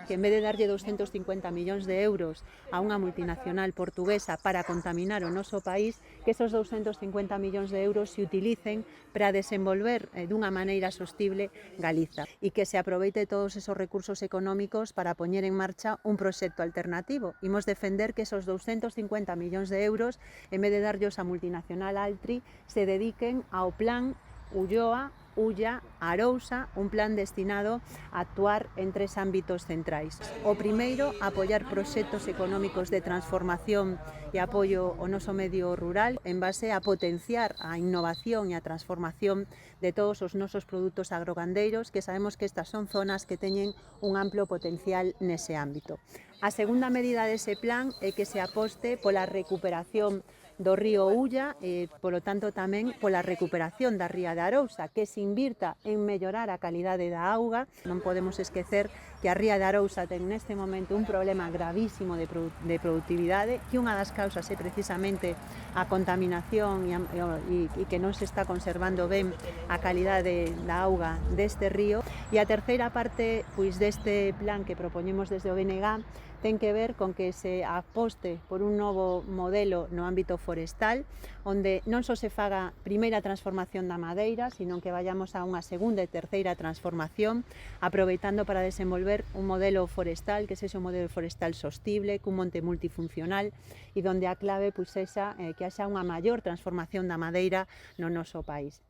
que en vez de darlle 250 millóns de euros a unha multinacional portuguesa para contaminar o noso país, que esos 250 millóns de euros se utilicen para desenvolver dunha maneira sostible Galiza e que se aproveite todos esos recursos económicos para poñer en marcha un proxecto alternativo. Imos defender que esos 250 millóns de euros, en vez de darllos a multinacional Altri, se dediquen ao plan Ulloa, Ulla, Arousa, un plan destinado a actuar en 3 ámbitos centrais. O primeiro, apoiar proxectos económicos de transformación e apoio ao noso medio rural en base a potenciar a innovación e a transformación de todos os nosos produtos agrogandeiros, que sabemos que estas son zonas que teñen un amplo potencial nese ámbito. A segunda medida dese plan é que se aposte pola recuperación do río Ulla e, polo tanto, tamén pola recuperación da ría de Arousa, que se invirta en mellorar a calidade da auga. Non podemos esquecer que a ría de Arousa ten neste momento un problema gravísimo de productividade, que unha das causas é precisamente a contaminación e que non se está conservando ben a calidade da auga deste río. E a terceira parte deste plan que propoñemos desde o BNG ten que ver con que se aposte por un novo modelo no ámbito forestal, onde non só se faga primeira transformación da madeira, sino que vayamos a unha segunda e terceira transformación, aproveitando para desenvolver un modelo forestal, que sexa un modelo forestal sostible, cun monte multifuncional, e donde a clave sexa que haxa unha maior transformación da madeira no noso país.